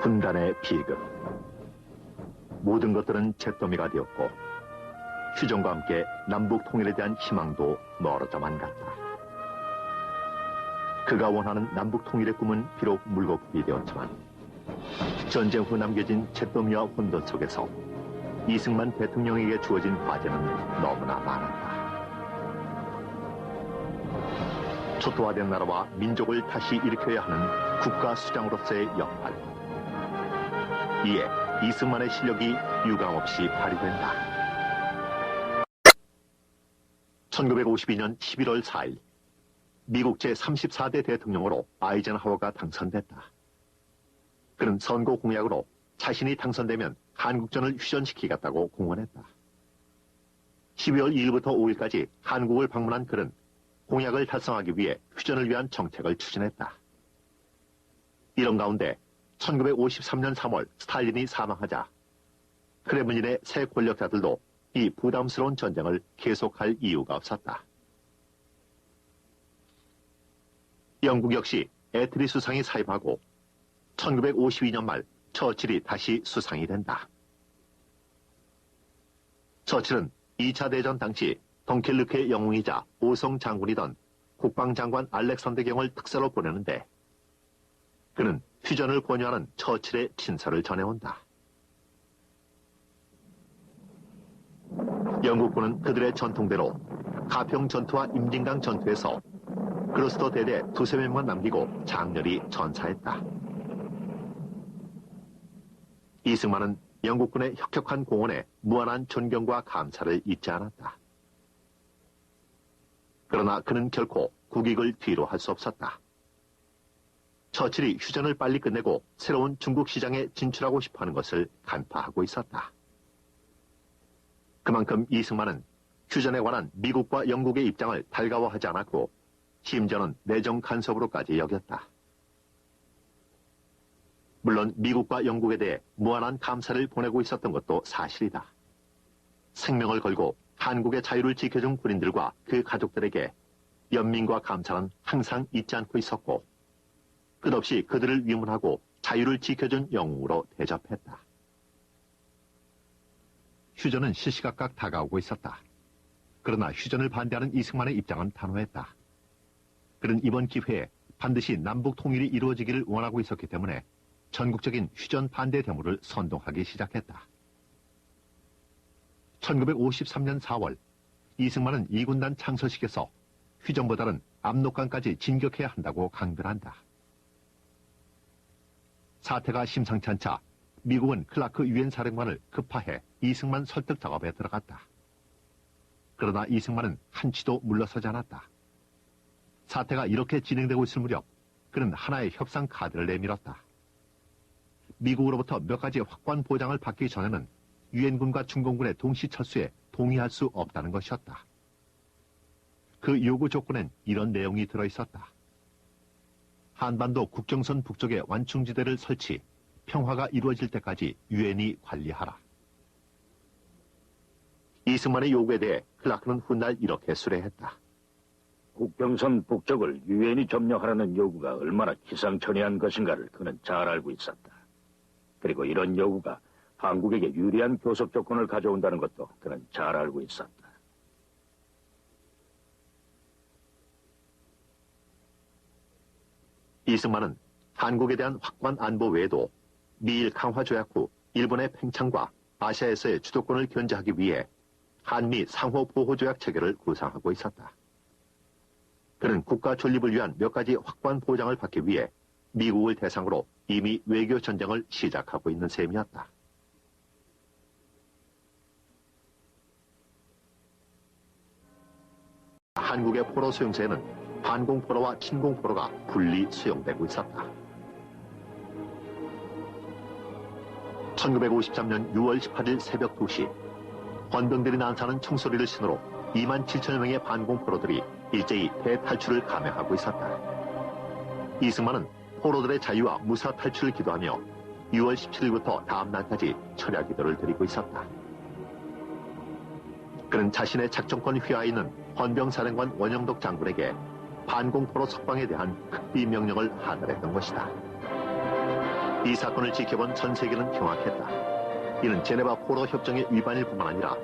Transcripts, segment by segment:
분단의 비극. 모든 것들은 잿더미가 되었고 휴전과 함께 남북 통일에 대한 희망도 멀어져만 갔다. 그가 원하는 남북 통일의 꿈은 비록 물거품이 되었지만 전쟁 후 남겨진 잿더미와 혼돈 속에서 이승만 대통령에게 주어진 과제는 너무나 많았다. 초토화된 나라와 민족을 다시 일으켜야 하는 국가 수장으로서의 역할. 이에 이승만의 실력이 유감없이 발휘된다. 1952년 11월 4일 미국 제34대 대통령으로 아이젠하워가 당선됐다. 그는 선거 공약으로 자신이 당선되면 한국전을 휴전시키겠다고 공언했다. 12월 2일부터 5일까지 한국을 방문한 그는 공약을 달성하기 위해 휴전을 위한 정책을 추진했다. 이런 가운데 1953년 3월 스탈린이 사망하자 크레므린의 새 권력자들도 이 부담스러운 전쟁을 계속할 이유가 없었다. 영국 역시 애트리 수상이 사임하고 1952년 말 처칠이 다시 수상이 된다. 처칠은 2차 대전 당시 덩켈르크의 영웅이자 오성 장군이던 국방장관 알렉산더 경을 특사로 보내는데 그는 휴전을 권유하는 처칠의 친서를 전해온다. 영국군은 그들의 전통대로 가평 전투와 임진강 전투에서 그로스터 대대 2~3명만 남기고 장렬히 전사했다. 이승만은 영국군의 혁혁한 공헌에 무한한 존경과 감사를 잊지 않았다. 그러나 그는 결코 국익을 뒤로 할 수 없었다. 처칠이 휴전을 빨리 끝내고 새로운 중국 시장에 진출하고 싶어하는 것을 간파하고 있었다. 그만큼 이승만은 휴전에 관한 미국과 영국의 입장을 달가워하지 않았고 심지어는 내정 간섭으로까지 여겼다. 물론 미국과 영국에 대해 무한한 감사를 보내고 있었던 것도 사실이다. 생명을 걸고 한국의 자유를 지켜준 군인들과 그 가족들에게 연민과 감사는 항상 잊지 않고 있었고 끝없이 그들을 위문하고 자유를 지켜준 영웅으로 대접했다. 휴전은 시시각각 다가오고 있었다. 그러나 휴전을 반대하는 이승만의 입장은 단호했다. 그는 이번 기회에 반드시 남북 통일이 이루어지기를 원하고 있었기 때문에 전국적인 휴전 반대 데모를 선동하기 시작했다. 1953년 4월 이승만은 2군단 창설식에서 휴전보다는 압록강까지 진격해야 한다고 강변한다. 사태가 심상치 않자 미국은 클라크 유엔 사령관을 급파해 이승만 설득 작업에 들어갔다. 그러나 이승만은 한치도 물러서지 않았다. 사태가 이렇게 진행되고 있을 무렵 그는 하나의 협상 카드를 내밀었다. 미국으로부터 몇 가지 확고한 보장을 받기 전에는 유엔군과 중공군의 동시 철수에 동의할 수 없다는 것이었다. 그 요구 조건엔 이런 내용이 들어있었다. 한반도 국경선 북쪽에 완충지대를 설치, 평화가 이루어질 때까지 유엔이 관리하라. 이승만의 요구에 대해 클라크는 훗날 이렇게 수레했다. 국경선 북쪽을 유엔이 점령하라는 요구가 얼마나 기상천외한 것인가를 그는 잘 알고 있었다. 그리고 이런 요구가 한국에게 유리한 교섭 조건을 가져온다는 것도 그는 잘 알고 있었다. 이승만은 한국에 대한 확고한 안보 외에도 미일 강화 조약 후 일본의 팽창과 아시아에서의 주도권을 견제하기 위해 한미 상호 보호 조약 체결을 구상하고 있었다. 그는 국가 존립을 위한 몇 가지 확고한 보장을 받기 위해 미국을 대상으로 이미 외교 전쟁을 시작하고 있는 셈이었다. 한국의 포로 수용소에는 반공포로와 친공포로가 분리 수용되고 있었다. 1953년 6월 18일 새벽 2시 헌병들이 난사하는 총소리를 신호로 27,000여 명의 반공포로들이 일제히 대탈출을 감행하고 있었다. 이승만은 포로들의 자유와 무사 탈출을 기도하며 6월 17일부터 다음 날까지 철야 기도를 드리고 있었다. 그는 자신의 작전권 휘하에 있는 헌병사령관 원영덕 장군에게 반공포로 석방에 대한 극비 명령을 하늘했던 것이다. 이 사건을 지켜본 전 세계는 경악했다. 이는 제네바 포로 협정의 위반일 뿐만 아니라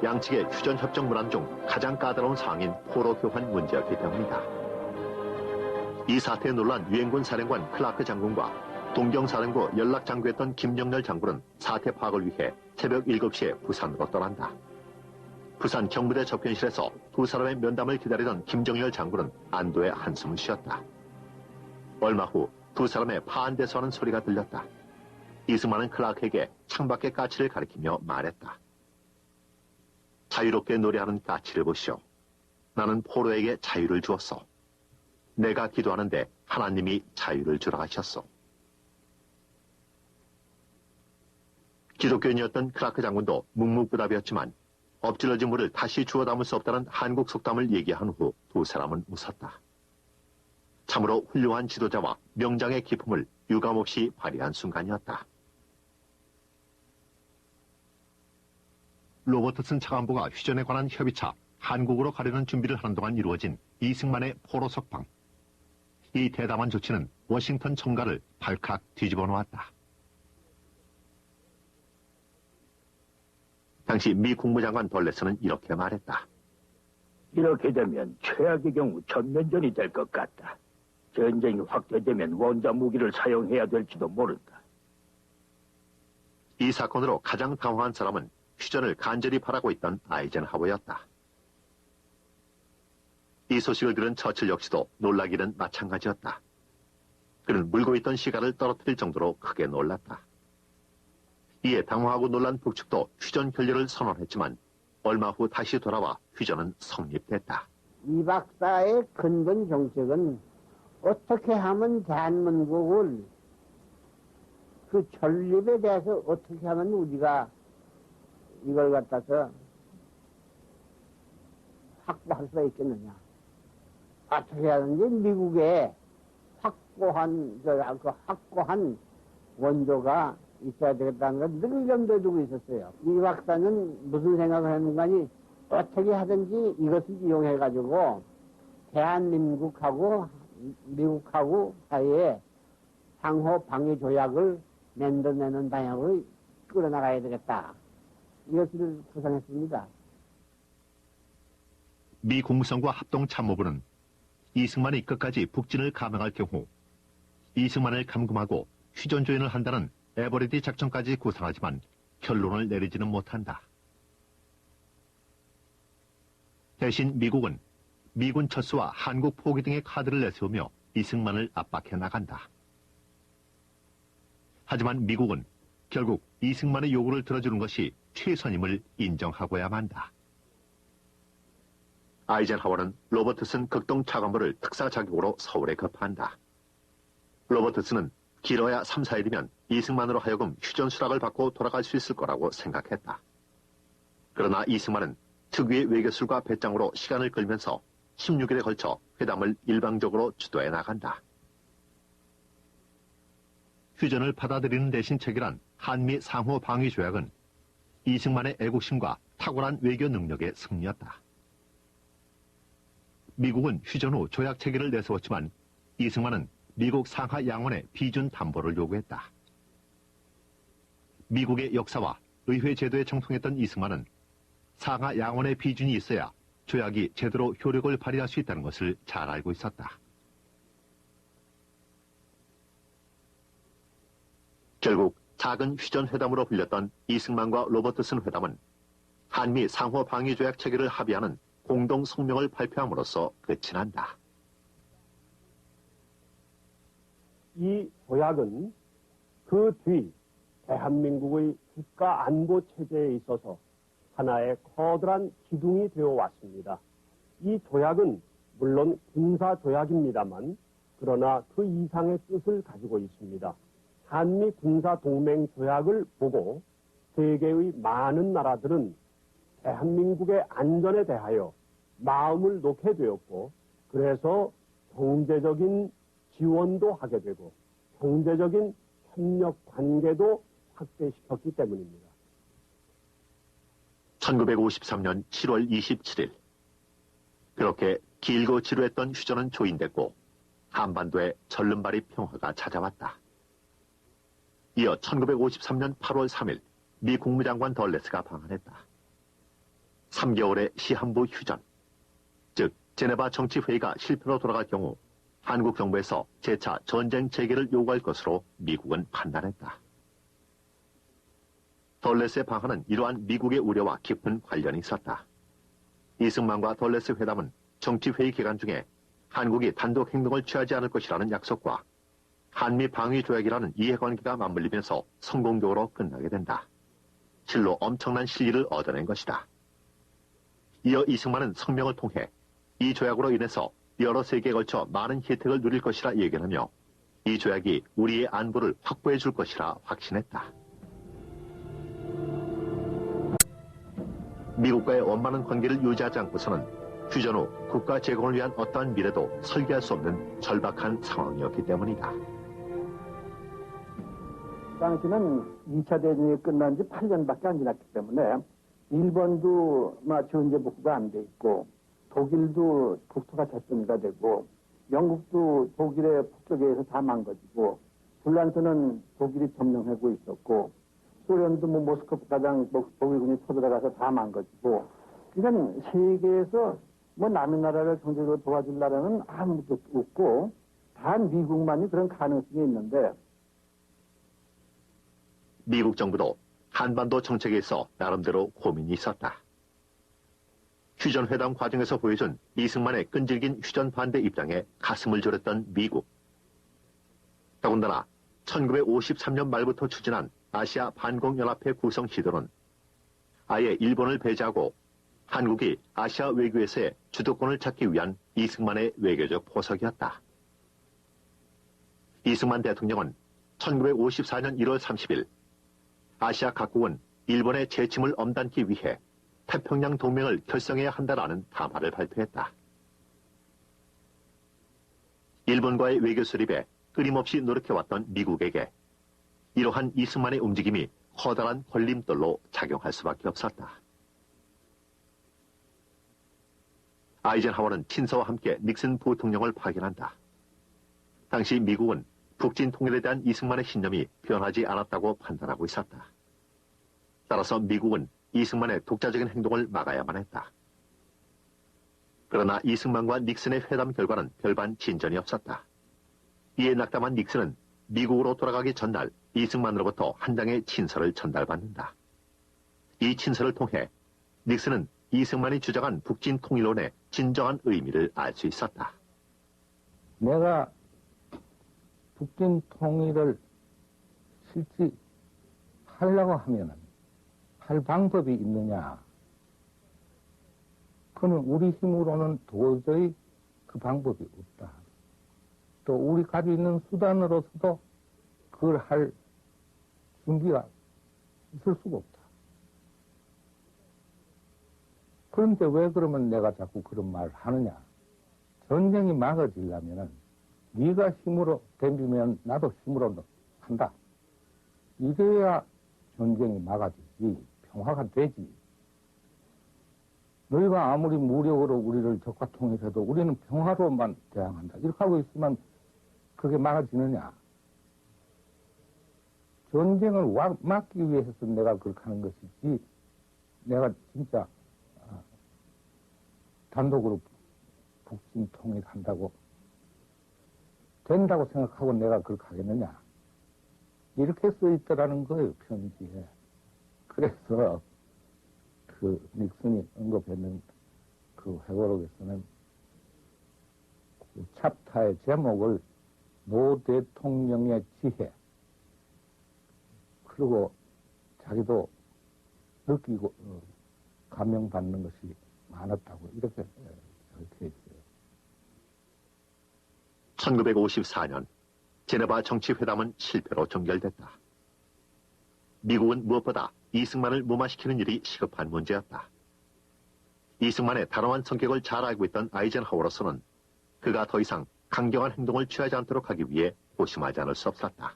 양측의 휴전 협정 문안 중 가장 까다로운 사항인 포로 교환 문제였기 때문이다. 이 사태에 놀란 유엔군 사령관 클라크 장군과 동경사령부 연락장교였던 김정렬 장군은 사태 파악을 위해 새벽 7시에 부산으로 떠난다. 부산 경무대 접견실에서 두 사람의 면담을 기다리던 김정렬 장군은 안도의 한숨을 쉬었다. 얼마 후 두 사람의 파한대소하는 소리가 들렸다. 이승만은 클라크에게 창밖의 까치를 가리키며 말했다. 자유롭게 노래하는 까치를 보시오. 나는 포로에게 자유를 주었어. 내가 기도하는데 하나님이 자유를 주라 하셨어. 기독교인이었던 클라크 장군도 묵묵부답이었지만 엎질러진 물을 다시 주워 담을 수 없다는 한국 속담을 얘기한 후 두 사람은 웃었다. 참으로 훌륭한 지도자와 명장의 기품을 유감없이 발휘한 순간이었다. 로버트슨 차관보가 휴전에 관한 협의차 한국으로 가려는 준비를 하는 동안 이루어진 이승만의 포로 석방. 이 대담한 조치는 워싱턴 청가를 발칵 뒤집어 놓았다. 당시 미 국무장관 벌레스는 이렇게 말했다. 이렇게 되면 최악의 경우 전면전이 될 것 같다. 전쟁이 확대되면 원자 무기를 사용해야 될지도 모른다. 이 사건으로 가장 당황한 사람은 휴전을 간절히 바라고 있던 아이젠하워였다. 이 소식을 들은 처칠 역시도 놀라기는 마찬가지였다. 그는 물고 있던 시가를 떨어뜨릴 정도로 크게 놀랐다. 이에 당황하고 놀란 북측도 휴전 결렬을 선언했지만 얼마 후 다시 돌아와 휴전은 성립됐다. 이 박사의 근본 정책은 어떻게 하면 대한민국을 그 전립에 대해서 어떻게 하면 우리가 이걸 갖다서 확보할 수가 있겠느냐. 어떻게 하든지 미국에 확고한 원조가 있어야 되겠다는 걸 늘 염두에 두고 있었어요. 이 박사는 무슨 생각을 했는가니 어떻게 하든지 이것을 이용해가지고 대한민국하고 미국하고 사이에 상호 방위 조약을 만들어내는 방향으로 끌어나가야 되겠다. 이것을 구상했습니다. 미 공무성과 합동참모부는 이승만이 끝까지 북진을 감행할 경우 이승만을 감금하고 휴전 조연을 한다는 에버리디 작전까지 구상하지만 결론을 내리지는 못한다. 대신 미국은 미군 철수와 한국 포기 등의 카드를 내세우며 이승만을 압박해 나간다. 하지만 미국은 결국 이승만의 요구를 들어주는 것이 최선임을 인정하고야 만다. 아이젠하워는 로버트슨 극동 차관보를 특사 자격으로 서울에 급파한다. 로버트슨은 길어야 3, 4일이면 이승만으로 하여금 휴전 수락을 받고 돌아갈 수 있을 거라고 생각했다. 그러나 이승만은 특유의 외교술과 배짱으로 시간을 끌면서 16일에 걸쳐 회담을 일방적으로 주도해 나간다. 휴전을 받아들이는 대신 체결한 한미 상호 방위 조약은 이승만의 애국심과 탁월한 외교 능력의 승리였다. 미국은 휴전 후 조약 체결을 내세웠지만 이승만은 미국 상하 양원의 비준 담보를 요구했다. 미국의 역사와 의회 제도에 정통했던 이승만은 상하 양원의 비준이 있어야 조약이 제대로 효력을 발휘할 수 있다는 것을 잘 알고 있었다. 결국 작은 휴전 회담으로 불렸던 이승만과 로버트슨 회담은 한미 상호 방위 조약 체결을 합의하는 공동 성명을 발표함으로써 끝이 난다. 이 조약은 그 뒤 대한민국의 국가 안보 체제에 있어서 하나의 커다란 기둥이 되어 왔습니다. 이 조약은 물론 군사 조약입니다만 그러나 그 이상의 뜻을 가지고 있습니다. 한미 군사 동맹 조약을 보고 세계의 많은 나라들은 대한민국의 안전에 대하여 마음을 놓게 되었고 그래서 경제적인 지원도 하게 되고 경제적인 협력 관계도 확대시켰기 때문입니다. 1953년 7월 27일 그렇게 길고 지루했던 휴전은 조인됐고 한반도에 절름발이 평화가 찾아왔다. 이어 1953년 8월 3일 미 국무장관 덜레스가 방한했다. 3개월의 시한부 휴전, 즉 제네바 정치회의가 실패로 돌아갈 경우 한국 정부에서 재차 전쟁 재개를 요구할 것으로 미국은 판단했다. 덜레스의 방한은 이러한 미국의 우려와 깊은 관련이 있었다. 이승만과 덜레스 회담은 정치회의 기간 중에 한국이 단독 행동을 취하지 않을 것이라는 약속과 한미 방위 조약이라는 이해관계가 맞물리면서 성공적으로 끝나게 된다. 실로 엄청난 실리를 얻어낸 것이다. 이어 이승만은 성명을 통해 이 조약으로 인해서 여러 세기에 걸쳐 많은 혜택을 누릴 것이라 예견하며 이 조약이 우리의 안보를 확보해 줄 것이라 확신했다. 미국과의 원만한 관계를 유지하지 않고서는 휴전 후 국가 재건을 위한 어떠한 미래도 설계할 수 없는 절박한 상황이었기 때문이다. 당시는 2차 대전이 끝난 지 8년밖에 안 지났기 때문에 일본도 전제 복구가 안 돼 있고 독일도 국토가 재정비가 되고 영국도 독일의 북쪽에 의해서 다 망가지고 불란서는 독일이 점령하고 있었고 소련도 모스크바 가장 독일군이 쳐들어가서 다 망가지고 그러니까 세계에서 남의 나라를 경제적으로 도와줄 나라는 아무도 없고 단 미국만이 그런 가능성이 있는데 미국 정부도 한반도 정책에 있어 나름대로 고민이 있었다. 휴전회담 과정에서 보여준 이승만의 끈질긴 휴전 반대 입장에 가슴을 졸였던 미국. 더군다나 1953년 말부터 추진한 아시아 반공연합회 구성 시도는 아예 일본을 배제하고 한국이 아시아 외교에서의 주도권을 찾기 위한 이승만의 외교적 포석이었다. 이승만 대통령은 1954년 1월 30일 아시아 각국은 일본의 재침을 엄단기 위해 태평양 동맹을 결성해야 한다라는 담화를 발표했다. 일본과의 외교 수립에 끊임없이 노력해왔던 미국에게 이러한 이승만의 움직임이 커다란 걸림돌로 작용할 수밖에 없었다. 아이젠하워는 친서와 함께 닉슨 부통령을 파견한다. 당시 미국은 북진 통일에 대한 이승만의 신념이 변하지 않았다고 판단하고 있었다. 따라서 미국은 이승만의 독자적인 행동을 막아야만 했다. 그러나 이승만과 닉슨의 회담 결과는 별반 진전이 없었다. 이에 낙담한 닉슨은 미국으로 돌아가기 전날 이승만으로부터 한 장의 친서를 전달받는다. 이 친서를 통해 닉슨은 이승만이 주장한 북진 통일론의 진정한 의미를 알 수 있었다. 내가 북진 통일을 실제 하려고 하면은 할 방법이 있느냐? 그는 우리 힘으로는 도저히 그 방법이 없다. 또 우리 가지고 있는 수단으로서도 그걸 할 준비가 있을 수가 없다. 그런데 왜 그러면 내가 자꾸 그런 말을 하느냐? 전쟁이 막아지려면은 네가 힘으로 덤비면 나도 힘으로 한다. 이래야 전쟁이 막아지지, 평화가 되지. 너희가 아무리 무력으로 우리를 적과 통일해도 우리는 평화로만 대항한다. 이렇게 하고 있으면 그게 막아지느냐? 전쟁을 막기 위해서 내가 그렇게 하는 것이지, 내가 진짜 단독으로 북진 통일한다고 된다고 생각하고 내가 그렇게 하겠느냐? 이렇게 써 있더라는 거예요, 편지에. 그래서 그 닉슨이 언급했는 그 회고록에서는 그 챕터의 제목을 노 대통령의 지혜, 그리고 자기도 느끼고 감명받는 것이 많았다고 이렇게 적혀 있어요. 1954년 제네바 정치회담은 실패로 종결됐다. 미국은 무엇보다 이승만을 무마시키는 일이 시급한 문제였다. 이승만의 단호한 성격을 잘 알고 있던 아이젠하워로서는 그가 더 이상 강경한 행동을 취하지 않도록 하기 위해 고심하지 않을 수 없었다.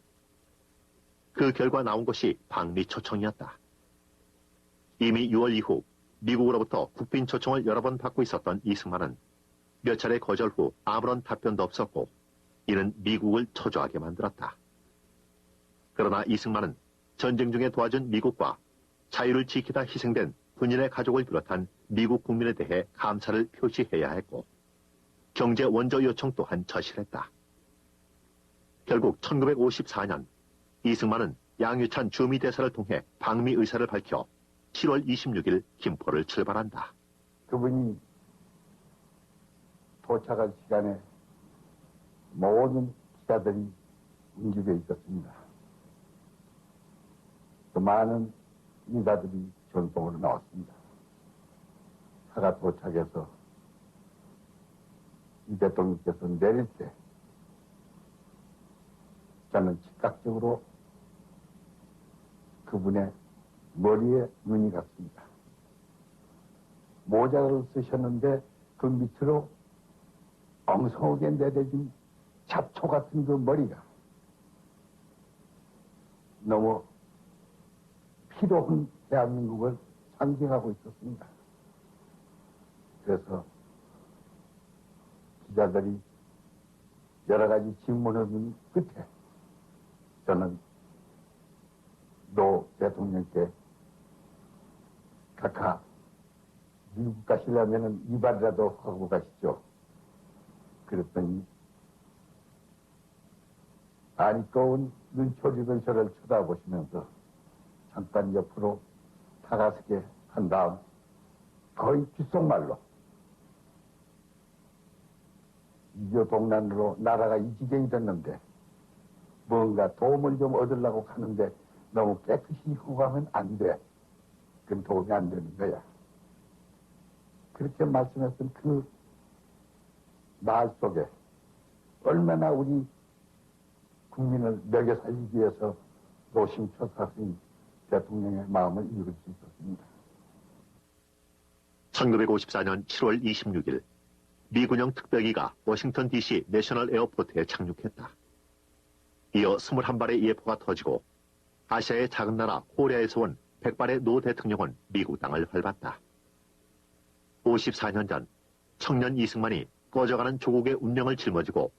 그 결과 나온 것이 방미 초청이었다. 이미 6월 이후 미국으로부터 국빈 초청을 여러 번 받고 있었던 이승만은 몇 차례 거절 후 아무런 답변도 없었고 이는 미국을 초조하게 만들었다. 그러나 이승만은 전쟁 중에 도와준 미국과 자유를 지키다 희생된 군인의 가족을 비롯한 미국 국민에 대해 감사를 표시해야 했고 경제 원조 요청 또한 저실했다. 결국 1954년 이승만은 양유찬 주미대사를 통해 방미 의사를 밝혀 7월 26일 김포를 출발한다. 그분이 도착할 시간에 모든 기자들이 움직여 있었습니다. 또 많은 인사들이 전송으로 나왔습니다. 차가 도착해서 이 대통령께서 내릴 때 저는 즉각적으로 그분의 머리에 눈이 갔습니다. 모자를 쓰셨는데 그 밑으로 엉성하게 내려진 잡초 같은 그 머리가 너무 피로한 대한민국을 상징하고 있었습니다. 그래서 기자들이 여러 가지 질문을 끝에 저는 노 대통령께 각하 미국 가시려면 이발이라도 하고 가시죠. 그랬더니 아리꺼운 눈초리를 저를 쳐다보시면서 잠깐 옆으로 다가서게 한 다음 거의 귓속말로 이교동란으로 나라가 이 지경이 됐는데 뭔가 도움을 좀 얻으려고 하는데 너무 깨끗이 하고 가면 안 돼. 그건 도움이 안 되는 거야. 그렇게 말씀했던 그 말 속에 얼마나 우리 국민을 먹여 살리기 위해서 노심초사하신 대통령의 마음을 읽을 수 있었습니다. 1954년 7월 26일 미군용 특별기가 워싱턴 DC 내셔널 에어포트에 착륙했다. 이어 21발의 예포가 터지고 아시아의 작은 나라 코리아에서 온 100발의 노 대통령은 미국 땅을 밟았다. 54년 전 청년 이승만이 꺼져가는 조국의 운명을 짊어지고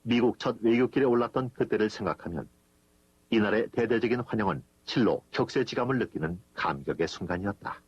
미국 첫 외교길에 올랐던 그때를 생각하면 이날의 대대적인 환영은 실로 격세지감을 느끼는 감격의 순간이었다.